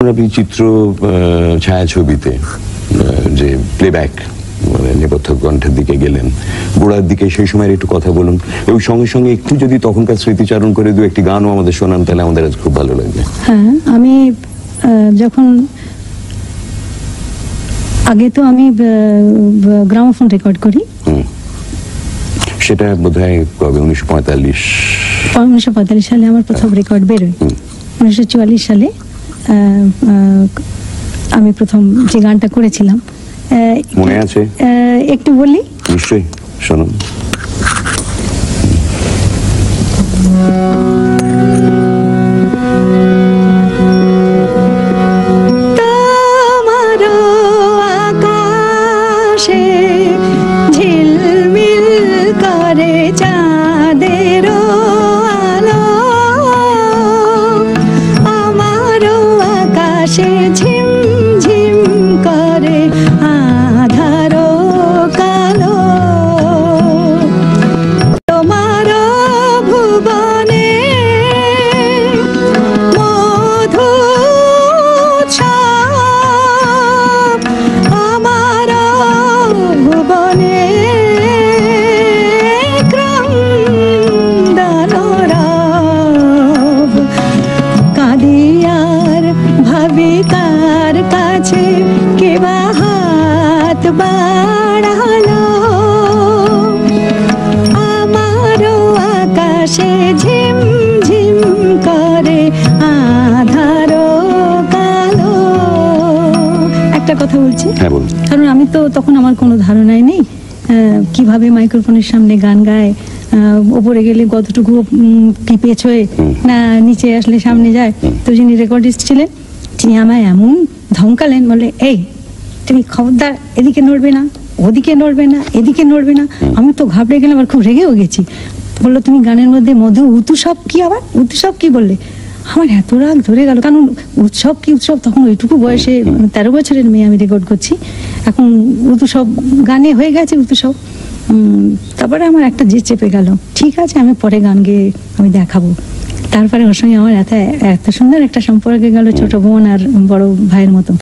আপনি চিত্র ছায়াছবিতে যে প্লেব্যাক মানে নেপথ্য কণ্ঠের দিকে গেলেন, গোড়ার দিকে সেই সময়ের একটু কথা বলুন, ওই সঙ্গে সঙ্গে একটু যদি তখনকার স্মৃতিচারণ করে দু একটি গানও আমাদের শোনান তাহলে আমাদের আজ খুব ভালো লাগবে। হ্যাঁ, আমি যখন আগে তো আমি গ্রামোফোন রেকর্ড করি, সেটা বোধহয় কবে 1945 সালে আমার প্রথম রেকর্ড বেরোয়। 1944 সালে আমি প্রথম যে গানটা করেছিলাম মনে আছে? একটু বলি। নিশ্চয়ই, শুনুন। কথা বলছি, কারণ আমি তো তখন আমার কোনো ধারণাই নেই কিভাবে মাইক্রোফোনের সামনে গান গায়, ওপরে গেলে কতটুকু পিপেচ হয়ে না নিচে আসলে সামনে যায়। তো যিনি রেকর্ডিস্ট ছিলেন তিনি আমায় এমন ধমকালেন, বলে এই তুমি খবরদার এদিকে নড়বে না, ওদিকে নড়বে না, এদিকে নড়বে না। আমি তো ঘাবড়ে গেলাম আর খুব রেগেও গেছি। বললো তুমি গানের মধ্যে মধু উৎসব কি, আবার উৎসব কি বললে? আমার এত রাগ ধরে গেল, কারণ উৎসব কি উৎসব, তখন ওইটুকু বয়সে 13 বছরের মেয়ে আমি রেকর্ড করছি, এখন উৎসব গানে হয়ে গেছে উৎসব। তারপরে আমার একটা যে চেপে গেল, ঠিক আছে আমি পরে গান গেয়ে আমি দেখাবো। তারপরে ওর সঙ্গে আমার এত সুন্দর একটা সম্পর্কে গেল, ছোট বোন আর বড় ভাইয়ের মতো।